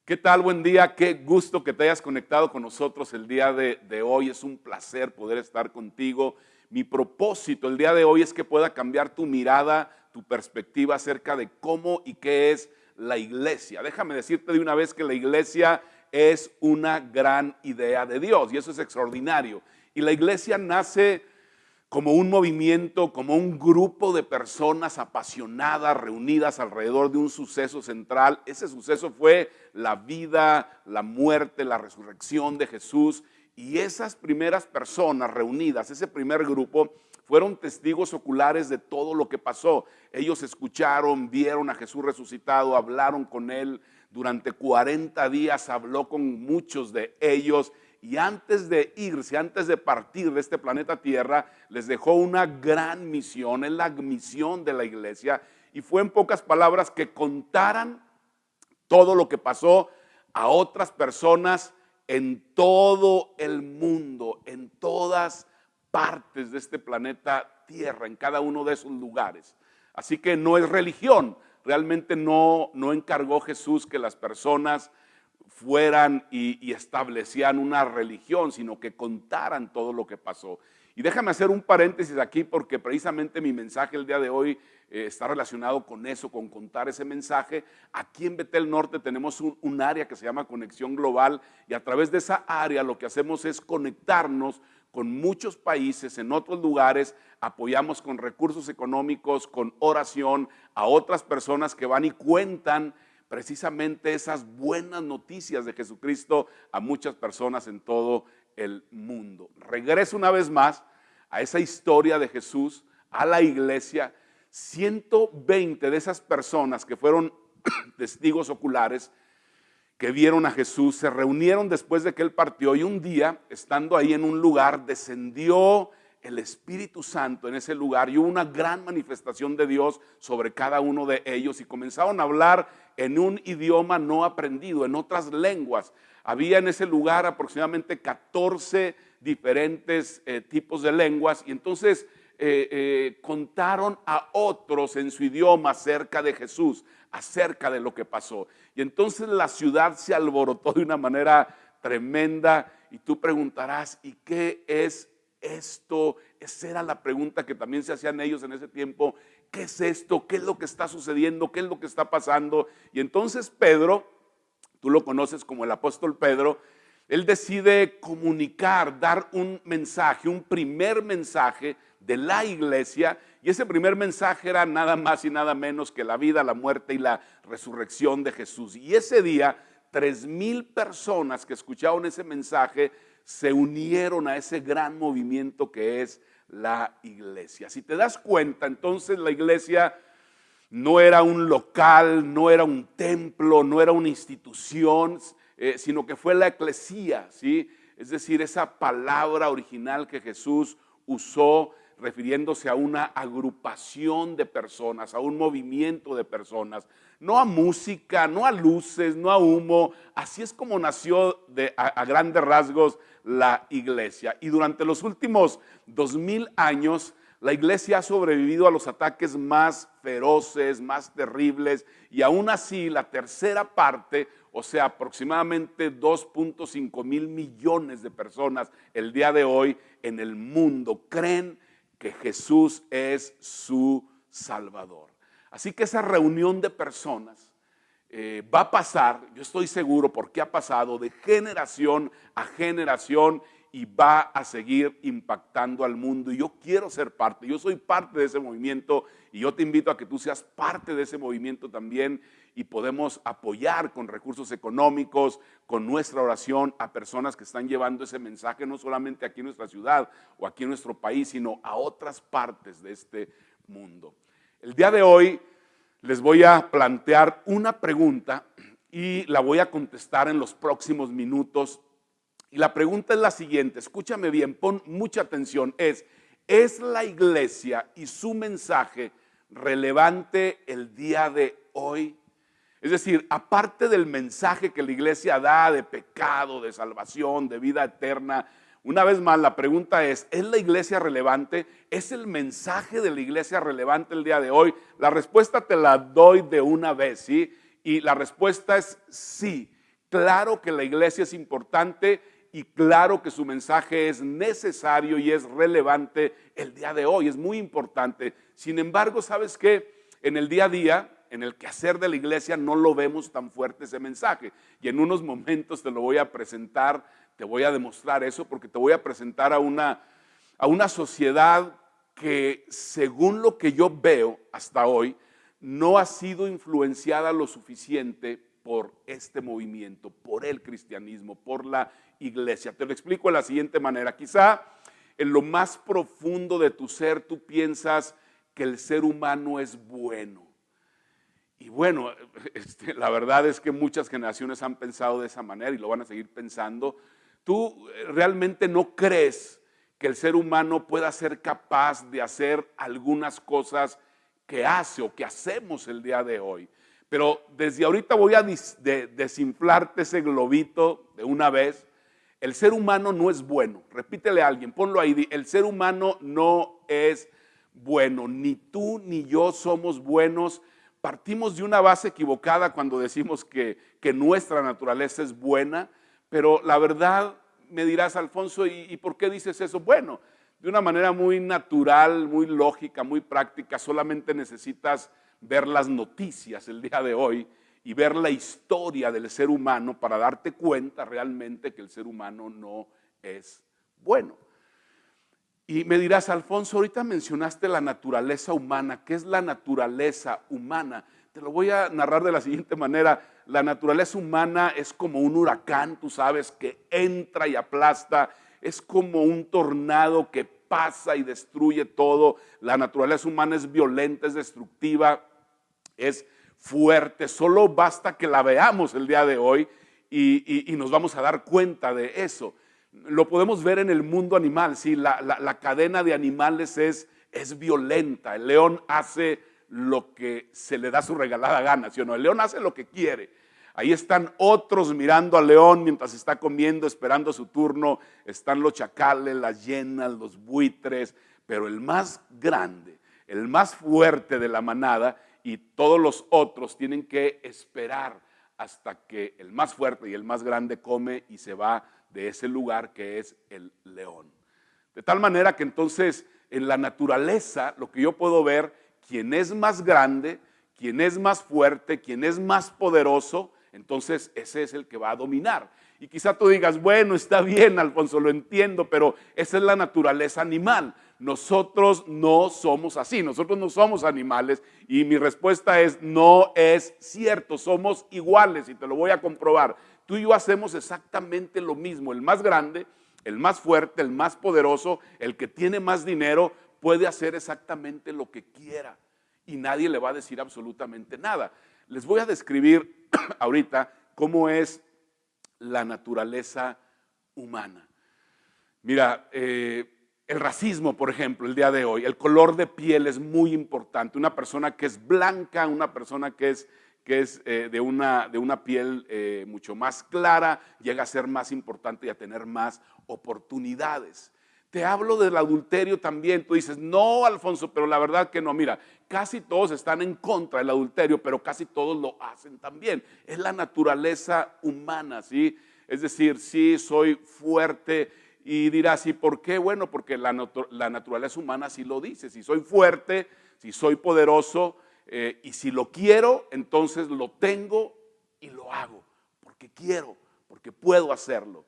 ¿Qué tal? Buen día, qué gusto que te hayas conectado con nosotros el día de hoy. Es un placer poder estar contigo. Mi propósito el día de hoy es que pueda cambiar tu mirada, tu perspectiva acerca de cómo y qué es la iglesia. Déjame decirte de una vez que la iglesia es una gran idea de Dios y eso es extraordinario. Y la iglesia nace como un movimiento, como un grupo de personas apasionadas, reunidas alrededor de un suceso central. Ese suceso fue la vida, la muerte, la resurrección de Jesús. Y esas primeras personas reunidas, ese primer grupo, fueron testigos oculares de todo lo que pasó. Ellos escucharon, vieron a Jesús resucitado, hablaron con él. Durante 40 días habló con muchos de ellos. Y antes de irse, antes de partir de este planeta Tierra, les dejó una gran misión, es la misión de la iglesia, y fue en pocas palabras que contaran todo lo que pasó a otras personas en todo el mundo, en todas partes de este planeta Tierra, en cada uno de esos lugares. Así que no es religión, realmente no encargó Jesús que las personas fueran y establecían una religión, sino que contaran todo lo que pasó. Y déjame hacer un paréntesis aquí porque precisamente mi mensaje el día de hoy está relacionado con eso, con contar ese mensaje. Aquí en Betel Norte tenemos un área que se llama Conexión Global y a través de esa área lo que hacemos es conectarnos con muchos países en otros lugares, apoyamos con recursos económicos, con oración a otras personas que van y cuentan precisamente esas buenas noticias de Jesucristo a muchas personas en todo el mundo. Regreso una vez más a esa historia de Jesús, a la iglesia. 120 de esas personas que fueron testigos oculares, que vieron a Jesús, se reunieron después de que él partió y un día, estando ahí en un lugar, descendió el Espíritu Santo en ese lugar y hubo una gran manifestación de Dios sobre cada uno de ellos y comenzaron a hablar en un idioma no aprendido, en otras lenguas. Había en ese lugar aproximadamente 14 diferentes tipos de lenguas y entonces contaron a otros en su idioma acerca de Jesús, acerca de lo que pasó. Y entonces la ciudad se alborotó de una manera tremenda y tú preguntarás, ¿y qué es esto? Esa era la pregunta que también se hacían ellos en ese tiempo. ¿Qué es esto? ¿Qué es lo que está sucediendo? ¿Qué es lo que está pasando? Y entonces Pedro, tú lo conoces como el apóstol Pedro, él decide comunicar, dar un mensaje, un primer mensaje de la iglesia. Y ese primer mensaje era nada más y nada menos que la vida, la muerte y la resurrección de Jesús. Y ese día, 3,000 personas que escucharon ese mensaje se unieron a ese gran movimiento que es la iglesia. Si te das cuenta, entonces la iglesia no era un local, no era un templo, no era una institución, sino que fue la eclesía, ¿sí? Es decir, esa palabra original que Jesús usó refiriéndose a una agrupación de personas, a un movimiento de personas, no a música, no a luces, no a humo. Así es como nació a grandes rasgos la iglesia. Y durante los últimos 2000 años, la iglesia ha sobrevivido a los ataques más feroces, más terribles, y aún así la tercera parte, o sea, aproximadamente 2.5 mil millones de personas el día de hoy en el mundo creen que Jesús es su Salvador. Así que esa reunión de personas va a pasar, yo estoy seguro porque ha pasado de generación a generación y va a seguir impactando al mundo. Y yo quiero ser parte, yo soy parte de ese movimiento y yo te invito a que tú seas parte de ese movimiento también y podemos apoyar con recursos económicos, con nuestra oración a personas que están llevando ese mensaje no solamente aquí en nuestra ciudad o aquí en nuestro país, sino a otras partes de este mundo. El día de hoy les voy a plantear una pregunta y la voy a contestar en los próximos minutos. Y la pregunta es la siguiente, escúchame bien, pon mucha atención, ¿es la iglesia y su mensaje relevante el día de hoy? Es decir, aparte del mensaje que la iglesia da de pecado, de salvación, de vida eterna, una vez más la pregunta ¿es la iglesia relevante? ¿Es el mensaje de la iglesia relevante el día de hoy? La respuesta te la doy de una vez, ¿sí? Y la respuesta es sí. claro que la iglesia es importante y claro que su mensaje es necesario y es relevante el día de hoy, es muy importante. Sin embargo, ¿sabes qué? En el día a día, en el quehacer de la iglesia, no lo vemos tan fuerte ese mensaje. Y en unos momentos te lo voy a presentar, te voy a demostrar eso, porque te voy a presentar a una sociedad que, según lo que yo veo hasta hoy, no ha sido influenciada lo suficiente por este movimiento, por el cristianismo, por la iglesia. Te lo explico de la siguiente manera. Quizá en lo más profundo de tu ser tú piensas que el ser humano es bueno. Y bueno, la verdad es que muchas generaciones han pensado de esa manera y lo van a seguir pensando. ¿Tú realmente no crees que el ser humano pueda ser capaz de hacer algunas cosas que hace o que hacemos el día de hoy? Pero desde ahorita voy a desinflarte ese globito de una vez. El ser humano no es bueno. Repítele a alguien, ponlo ahí. El ser humano no es bueno. Ni tú ni yo somos buenos. Partimos de una base equivocada cuando decimos que nuestra naturaleza es buena. Pero la verdad, me dirás, Alfonso, ¿y por qué dices eso? Bueno, de una manera muy natural, muy lógica, muy práctica. Solamente necesitas ver las noticias el día de hoy y ver la historia del ser humano para darte cuenta realmente que el ser humano no es bueno. Y me dirás, Alfonso, ahorita mencionaste la naturaleza humana. ¿Qué es la naturaleza humana? Te lo voy a narrar de la siguiente manera. La naturaleza humana es como un huracán, tú sabes, que entra y aplasta. Es como un tornado que pasa y destruye todo. La naturaleza humana es violenta, es destructiva, es fuerte. Solo basta que la veamos el día de hoy y nos vamos a dar cuenta de eso. Lo podemos ver en el mundo animal, ¿sí? La cadena de animales es violenta. El león hace lo que se le da su regalada gana, ¿sí o no? El león hace lo que quiere. Ahí están otros mirando al león mientras está comiendo, esperando su turno. Están los chacales, las hienas, los buitres, pero el más grande, el más fuerte de la manada, y todos los otros tienen que esperar hasta que el más fuerte y el más grande come y se va de ese lugar que es el león. De tal manera que entonces en la naturaleza lo que yo puedo ver, quien es más grande, quien es más fuerte, quien es más poderoso, entonces ese es el que va a dominar. Y quizá tú digas, bueno, está bien, Alfonso, lo entiendo, pero esa es la naturaleza animal. Nosotros no somos así, nosotros no somos animales, y mi respuesta es, no es cierto, somos iguales y te lo voy a comprobar. Tú y yo hacemos exactamente lo mismo. El más grande, el más fuerte, el más poderoso, el que tiene más dinero, puede hacer exactamente lo que quiera y nadie le va a decir absolutamente nada. Les voy a describir ahorita cómo es la naturaleza humana. Mira, el racismo, por ejemplo, el día de hoy, el color de piel es muy importante. Una persona que es blanca, una persona que es de una piel mucho más clara, llega a ser más importante y a tener más oportunidades. Te hablo del adulterio también. Tú dices, no, Alfonso, pero la verdad que no. Mira, casi todos están en contra del adulterio, pero casi todos lo hacen también. Es la naturaleza humana, ¿sí? Es decir, sí, soy fuerte. Y dirás, ¿y por qué? Bueno, porque la naturaleza humana sí lo dice. Si soy fuerte, si soy poderoso, y si lo quiero, entonces lo tengo y lo hago. Porque quiero, porque puedo hacerlo.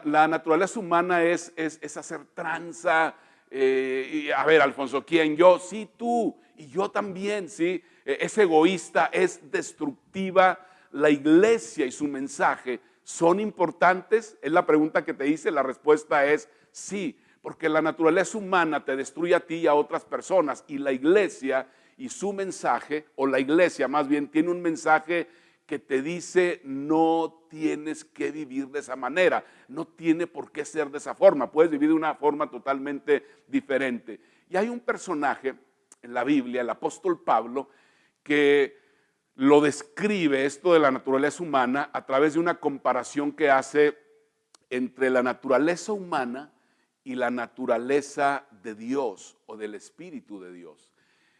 La naturaleza humana es hacer tranza. Y a ver, Alfonso, ¿quién? Yo, sí, tú. Y yo también, sí. Es egoísta, es destructiva. La iglesia y su mensaje son importantes. Es la pregunta que te hice. La respuesta es sí. Porque la naturaleza humana te destruye a ti y a otras personas. Y la iglesia y su mensaje, o la iglesia más bien, tiene un mensaje que te dice no tienes que vivir de esa manera, no tiene por qué ser de esa forma, puedes vivir de una forma totalmente diferente. Y hay un personaje en la Biblia, el apóstol Pablo, que lo describe esto de la naturaleza humana a través de una comparación que hace entre la naturaleza humana y la naturaleza de Dios o del Espíritu de Dios.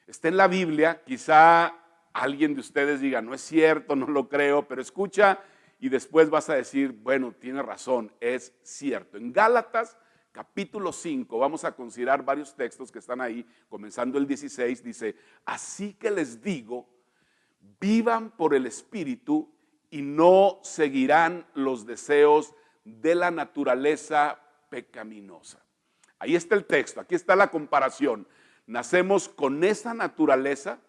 Está en la Biblia, quizá alguien de ustedes diga, no es cierto, no lo creo, pero escucha y después vas a decir, bueno, tiene razón, es cierto. En Gálatas capítulo 5, vamos a considerar varios textos que están ahí, comenzando el 16, dice, así que les digo, vivan por el Espíritu y no seguirán los deseos de la naturaleza pecaminosa. Ahí está el texto, aquí está la comparación. Nacemos con esa naturaleza.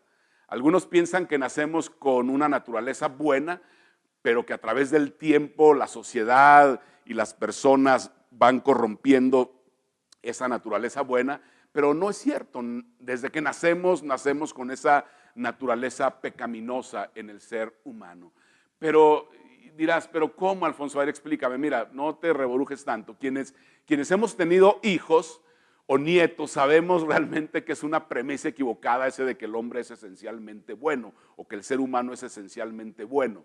Algunos piensan que nacemos con una naturaleza buena, pero que a través del tiempo la sociedad y las personas van corrompiendo esa naturaleza buena, pero no es cierto. Desde que nacemos con esa naturaleza pecaminosa en el ser humano. Pero dirás, pero ¿cómo, Alfonso? A ver, explícame. Mira, no te revolujes tanto. Quienes hemos tenido hijos o nietos sabemos realmente que es una premisa equivocada ese de que el hombre es esencialmente bueno o que el ser humano es esencialmente bueno.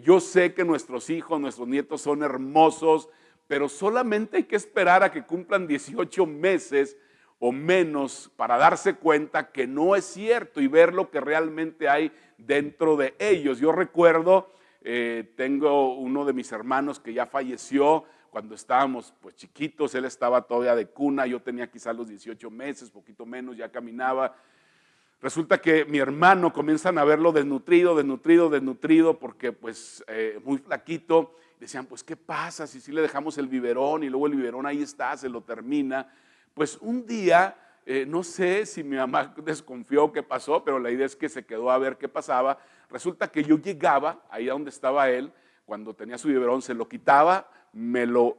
Yo sé que nuestros hijos, nuestros nietos son hermosos, pero solamente hay que esperar a que cumplan 18 meses o menos para darse cuenta que no es cierto y ver lo que realmente hay dentro de ellos. Yo recuerdo, tengo uno de mis hermanos que ya falleció cuando estábamos pues chiquitos, él estaba todavía de cuna, yo tenía quizás los 18 meses, poquito menos, ya caminaba. Resulta que mi hermano comienzan a verlo desnutrido, porque pues muy flaquito. Decían, pues ¿qué pasa si le dejamos el biberón? Y luego el biberón ahí está, se lo termina. Pues un día, no sé si mi mamá desconfió qué pasó, pero la idea es que se quedó a ver qué pasaba. Resulta que yo llegaba ahí donde estaba él, cuando tenía su biberón, se lo quitaba, me lo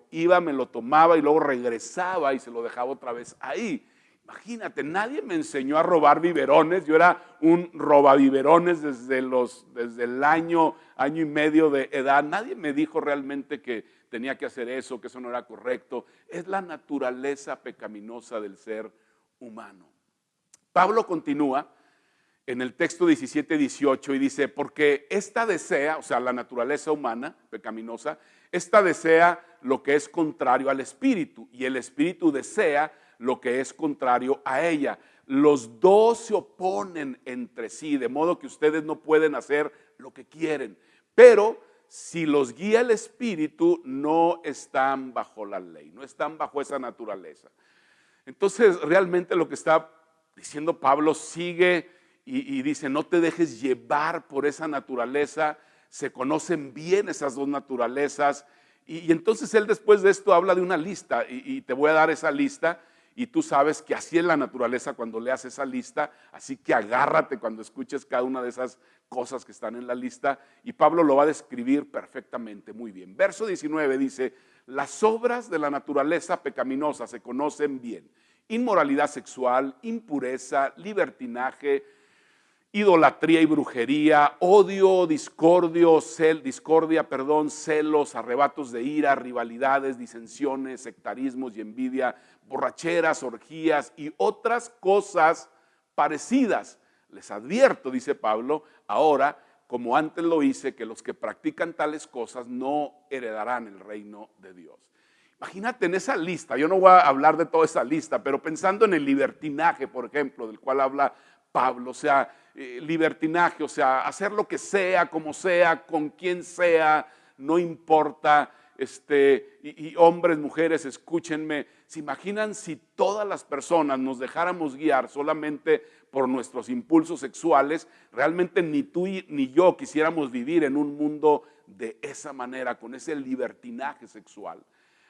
tomaba y luego regresaba y se lo dejaba otra vez ahí. Imagínate, nadie me enseñó a robar biberones. Yo era un robabiberones desde el año y medio de edad. Nadie me dijo realmente que tenía que hacer eso, que eso no era correcto. Es la naturaleza pecaminosa del ser humano. Pablo continúa en el texto 17-18 y dice, porque esta desea, o sea, la naturaleza humana pecaminosa, esta desea lo que es contrario al espíritu y el espíritu desea lo que es contrario a ella. Los dos se oponen entre sí, de modo que ustedes no pueden hacer lo que quieren. Pero si los guía el Espíritu, no están bajo la ley, no están bajo esa naturaleza. Entonces, realmente lo que está diciendo Pablo sigue y dice, no te dejes llevar por esa naturaleza. Se conocen bien esas dos naturalezas. Y entonces él después de esto habla de una lista y te voy a dar esa lista. Y tú sabes que así es la naturaleza cuando leas esa lista, así que agárrate cuando escuches cada una de esas cosas que están en la lista. Y Pablo lo va a describir perfectamente, muy bien. Verso 19 dice, las obras de la naturaleza pecaminosa se conocen bien. Inmoralidad sexual, impureza, libertinaje, idolatría y brujería, odio, discordia, celos, arrebatos de ira, rivalidades, disensiones, sectarismos y envidia, borracheras, orgías y otras cosas parecidas. Les advierto, dice Pablo, ahora, como antes lo hice, que los que practican tales cosas no heredarán el reino de Dios. Imagínate en esa lista, yo no voy a hablar de toda esa lista, pero pensando en el libertinaje, por ejemplo, del cual habla Pablo, o sea, libertinaje, o sea, hacer lo que sea, como sea, con quien sea, no importa. Y hombres, mujeres, escúchenme, ¿se imaginan si todas las personas nos dejáramos guiar solamente por nuestros impulsos sexuales? Realmente ni tú ni yo quisiéramos vivir en un mundo de esa manera, con ese libertinaje sexual.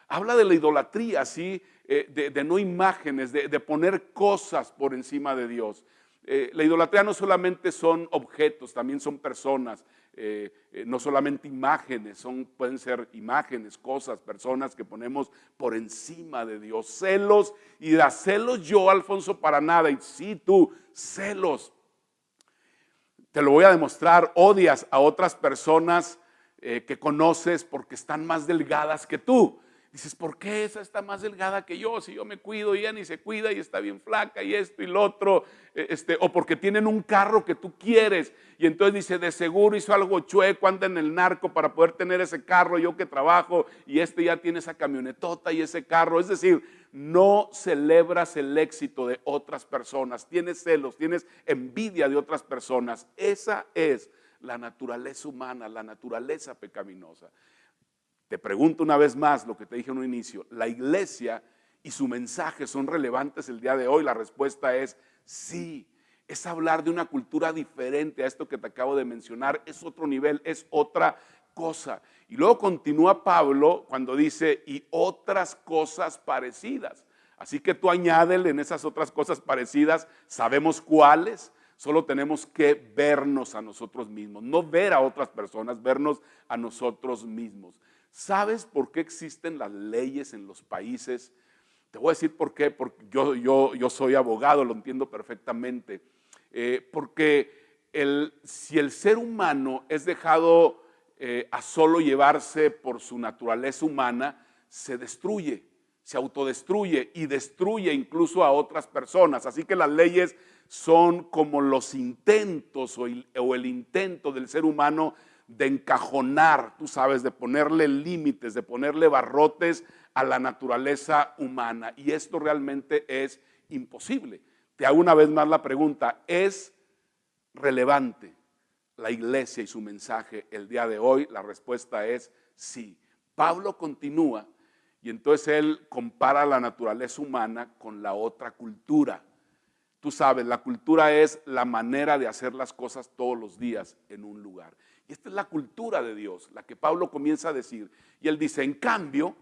Habla de la idolatría, ¿sí? De no imágenes, de poner cosas por encima de Dios. La idolatría no solamente son objetos, también son personas, no solamente imágenes, pueden ser imágenes, cosas, personas que ponemos por encima de Dios. Celos, y da celos yo, Alfonso, para nada, y sí tú, celos. Te lo voy a demostrar, odias a otras personas que conoces porque están más delgadas que tú. Dices, ¿por qué esa está más delgada que yo? Si yo me cuido y ella ni se cuida y está bien flaca y esto y lo otro. O porque tienen un carro que tú quieres. Y entonces dice, de seguro hizo algo chueco, anda en el narco para poder tener ese carro, yo que trabajo, y ya tiene esa camionetota y ese carro. Es decir, no celebras el éxito de otras personas. Tienes celos, tienes envidia de otras personas. Esa es la naturaleza humana, la naturaleza pecaminosa. Te pregunto una vez más lo que te dije en un inicio, ¿la iglesia y su mensaje son relevantes el día de hoy? La respuesta es sí. Es hablar de una cultura diferente a esto que te acabo de mencionar, es otro nivel, es otra cosa. Y luego continúa Pablo cuando dice, y otras cosas parecidas. Así que tú añádele en esas otras cosas parecidas, sabemos cuáles, solo tenemos que vernos a nosotros mismos, no ver a otras personas, vernos a nosotros mismos. ¿Sabes por qué existen las leyes en los países? Te voy a decir por qué, porque yo soy abogado, lo entiendo perfectamente. Porque si el ser humano es dejado a solo llevarse por su naturaleza humana, se destruye, se autodestruye y destruye incluso a otras personas. Así que las leyes son como los intentos o el intento del ser humano de encajonar, tú sabes, de ponerle límites, de ponerle barrotes a la naturaleza humana. Y esto realmente es imposible. Te hago una vez más la pregunta, ¿es relevante la iglesia y su mensaje el día de hoy? La respuesta es sí. Pablo continúa y entonces él compara la naturaleza humana con la otra cultura. Tú sabes, la cultura es la manera de hacer las cosas todos los días en un lugar. Y esta es la cultura de Dios, la que Pablo comienza a decir. Y él dice, en cambio,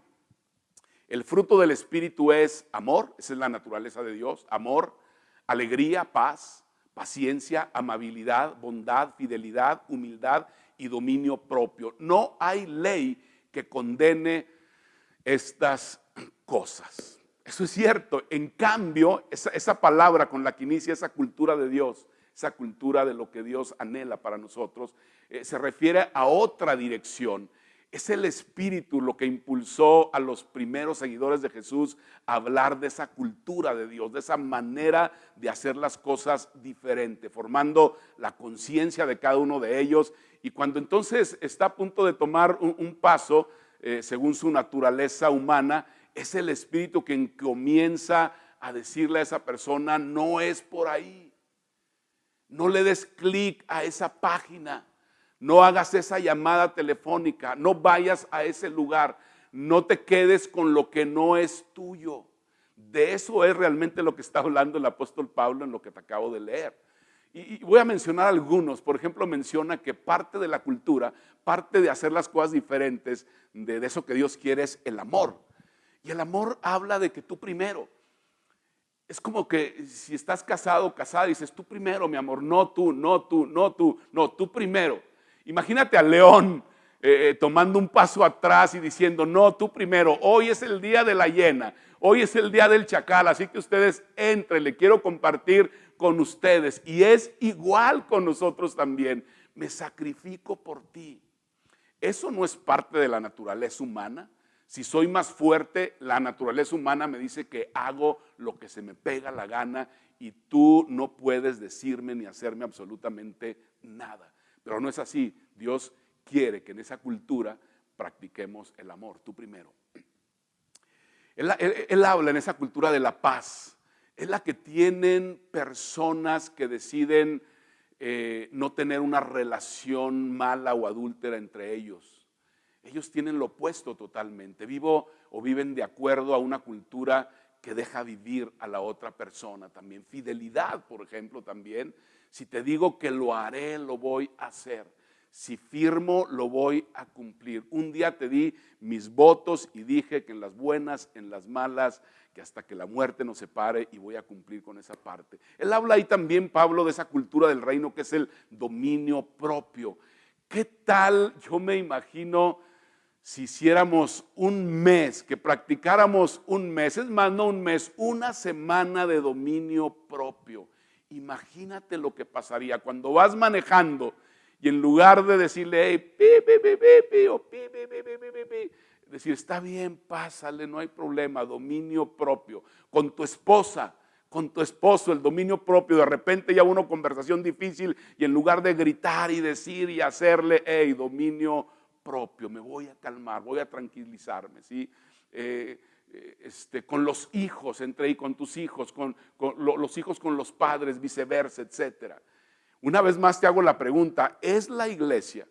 el fruto del Espíritu es amor, esa es la naturaleza de Dios, amor, alegría, paz, paciencia, amabilidad, bondad, fidelidad, humildad y dominio propio. No hay ley que condene estas cosas. Eso es cierto. En cambio, esa palabra con la que inicia esa cultura de Dios, esa cultura de lo que Dios anhela para nosotros, se refiere a otra dirección. Es el Espíritu lo que impulsó a los primeros seguidores de Jesús a hablar de esa cultura de Dios, de esa manera de hacer las cosas diferente, formando la conciencia de cada uno de ellos. Y cuando entonces está a punto de tomar un paso, según su naturaleza humana, es el Espíritu quien comienza a decirle a esa persona, no es por ahí, no le des clic a esa página, no hagas esa llamada telefónica, no vayas a ese lugar, no te quedes con lo que no es tuyo. De eso es realmente lo que está hablando el apóstol Pablo en lo que te acabo de leer. Y voy a mencionar algunos. Por ejemplo, menciona que parte de la cultura, parte de hacer las cosas diferentes, de eso que Dios quiere es el amor. Y el amor habla de que tú primero. Es como que si estás casado o casada, dices tú primero, mi amor, no tú, no tú, no tú, no, tú primero. Imagínate al león tomando un paso atrás y diciendo, no, tú primero, hoy es el día de la hiena, hoy es el día del chacal, así que ustedes entren, le quiero compartir con ustedes. Y es igual con nosotros también, me sacrifico por ti. Eso no es parte de la naturaleza humana. Si soy más fuerte, la naturaleza humana me dice que hago lo que se me pega la gana y tú no puedes decirme ni hacerme absolutamente nada. Pero no es así. Dios quiere que en esa cultura practiquemos el amor, tú primero. Él habla en esa cultura de la paz. Es la que tienen personas que deciden no tener una relación mala o adúltera entre ellos. Ellos tienen lo opuesto totalmente. Viven de acuerdo a una cultura que deja vivir a la otra persona también. Fidelidad, por ejemplo, también. Si te digo que lo haré, lo voy a hacer. Si firmo, lo voy a cumplir. Un día te di mis votos y dije que en las buenas, en las malas, que hasta que la muerte nos separe, y voy a cumplir con esa parte. Él habla ahí también, Pablo, de esa cultura del reino que es el dominio propio. ¿Qué tal? Yo me imagino si hiciéramos un mes, que practicáramos un mes, es más, no un mes, una semana de dominio propio. Imagínate lo que pasaría cuando vas manejando y en lugar de decirle, hey, pi, pi, pi, pi, pi, o pi, pi, pi, pi, pi, pi, pi, decir, está bien, pásale, no hay problema, dominio propio. Con tu esposa, con tu esposo, el dominio propio, de repente ya una conversación difícil y en lugar de gritar y decir y hacerle, hey, dominio propio, me voy a calmar, voy a tranquilizarme, ¿sí? Con los hijos, entre y con tus hijos, con los hijos con los padres, viceversa, etcétera. Una vez más te hago la pregunta, ¿es la iglesia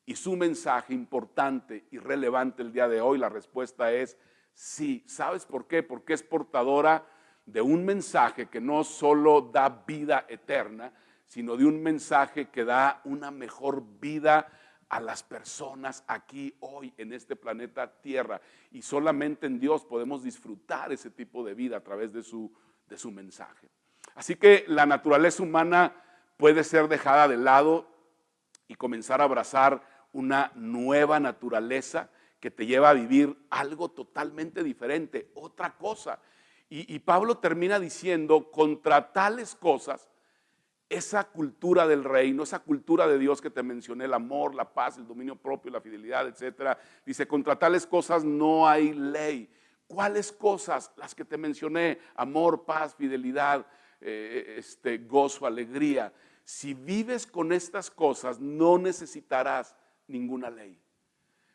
y su mensaje importante y relevante el día de hoy? La respuesta es sí. ¿Sabes por qué? Porque es portadora de un mensaje que no solo da vida eterna, sino de un mensaje que da una mejor vida a las personas aquí hoy en este planeta Tierra. Y solamente en Dios podemos disfrutar ese tipo de vida a través de su mensaje. Así que la naturaleza humana puede ser dejada de lado y comenzar a abrazar una nueva naturaleza que te lleva a vivir algo totalmente diferente, otra cosa. Y Pablo termina diciendo, contra tales cosas, esa cultura del reino, esa cultura de Dios que te mencioné, el amor, la paz, el dominio propio, la fidelidad, etcétera, dice, contra tales cosas no hay ley. ¿Cuáles cosas? Las que te mencioné, amor, paz, fidelidad, gozo, alegría. Si vives con estas cosas, no necesitarás ninguna ley.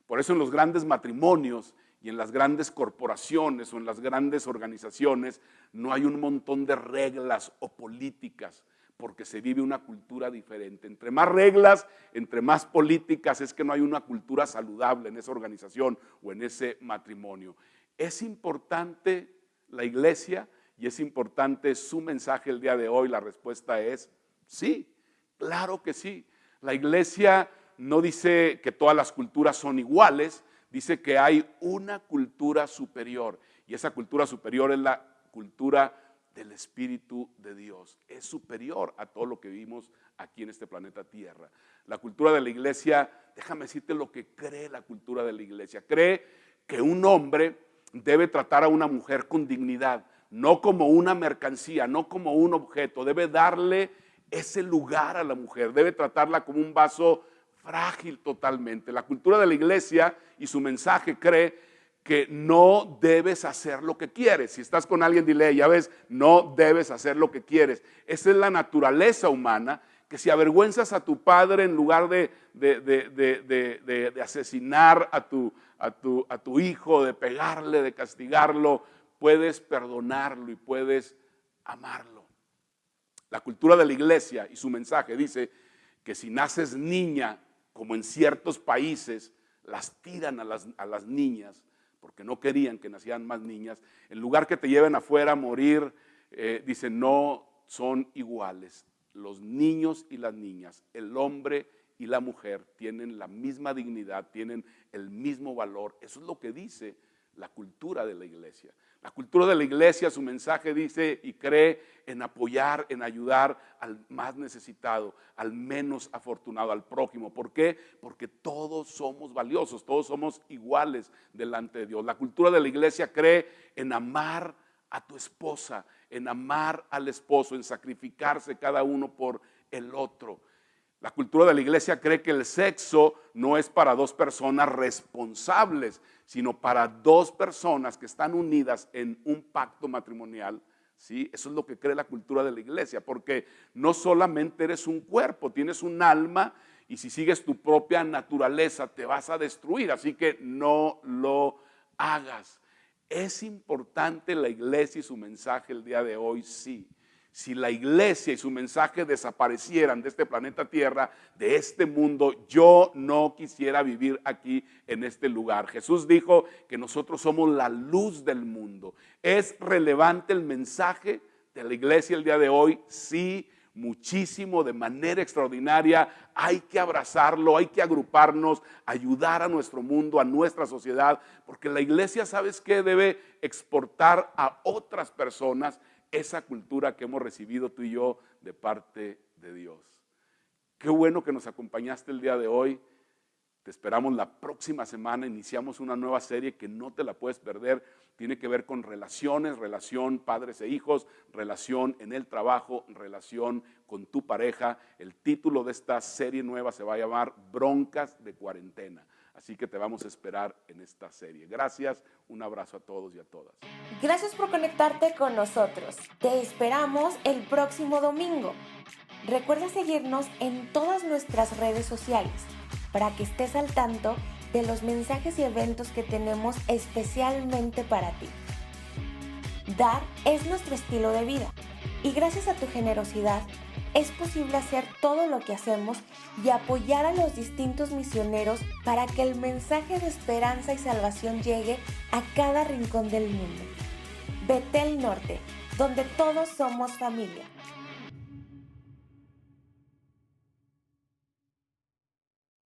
Por eso en los grandes matrimonios y en las grandes corporaciones o en las grandes organizaciones no hay un montón de reglas o políticas, porque se vive una cultura diferente. Entre más reglas, entre más políticas, es que no hay una cultura saludable en esa organización o en ese matrimonio. ¿Es importante la iglesia y es importante su mensaje el día de hoy? La respuesta es sí, claro que sí. La iglesia no dice que todas las culturas son iguales, dice que hay una cultura superior y esa cultura superior es la cultura del Espíritu de Dios. Es superior a todo lo que vivimos aquí en este planeta Tierra. La cultura de la iglesia, déjame decirte lo que cree la cultura de la iglesia. Cree que un hombre debe tratar a una mujer con dignidad, no como una mercancía, no como un objeto. Debe darle ese lugar a la mujer, debe tratarla como un vaso frágil totalmente. La cultura de la iglesia y su mensaje cree que no debes hacer lo que quieres. Si estás con alguien, dile, ya ves, no debes hacer lo que quieres. Esa es la naturaleza humana, que si avergüenzas a tu padre en lugar de asesinar a tu hijo, de pegarle, de castigarlo, puedes perdonarlo y puedes amarlo. La cultura de la iglesia y su mensaje dice que si naces niña, como en ciertos países, las tiran a las niñas, porque no querían que nacieran más niñas, en lugar que te lleven afuera a morir, dicen no son iguales. Los niños y las niñas, el hombre y la mujer tienen la misma dignidad, tienen el mismo valor. Eso es lo que dice la cultura de la iglesia. La cultura de la iglesia, su mensaje dice y cree en apoyar, en ayudar al más necesitado, al menos afortunado, al prójimo. ¿Por qué? Porque todos somos valiosos, todos somos iguales delante de Dios. La cultura de la iglesia cree en amar a tu esposa, en amar al esposo, en sacrificarse cada uno por el otro. La cultura de la iglesia cree que el sexo no es para dos personas responsables, sino para dos personas que están unidas en un pacto matrimonial. ¿Sí? Eso es lo que cree la cultura de la iglesia, porque no solamente eres un cuerpo, tienes un alma y si sigues tu propia naturaleza te vas a destruir, así que no lo hagas. ¿Es importante la iglesia y su mensaje el día de hoy? Sí. Si la iglesia y su mensaje desaparecieran de este planeta Tierra, de este mundo, yo no quisiera vivir aquí en este lugar. Jesús dijo que nosotros somos la luz del mundo. ¿Es relevante el mensaje de la iglesia el día de hoy? Sí, muchísimo, de manera extraordinaria. Hay que abrazarlo, hay que agruparnos, ayudar a nuestro mundo, a nuestra sociedad, porque la iglesia, ¿sabes qué? Debe exportar a otras personas esa cultura que hemos recibido tú y yo de parte de Dios. Qué bueno que nos acompañaste el día de hoy. Te esperamos la próxima semana. Iniciamos una nueva serie que no te la puedes perder. Tiene que ver con relaciones, relación padres e hijos, relación en el trabajo, relación con tu pareja. El título de esta serie nueva se va a llamar Broncas de Cuarentena. Así que te vamos a esperar en esta serie. Gracias, un abrazo a todos y a todas. Gracias por conectarte con nosotros. Te esperamos el próximo domingo. Recuerda seguirnos en todas nuestras redes sociales para que estés al tanto de los mensajes y eventos que tenemos especialmente para ti. Dar es nuestro estilo de vida y gracias a tu generosidad es posible hacer todo lo que hacemos y apoyar a los distintos misioneros para que el mensaje de esperanza y salvación llegue a cada rincón del mundo. Betel Norte, donde todos somos familia.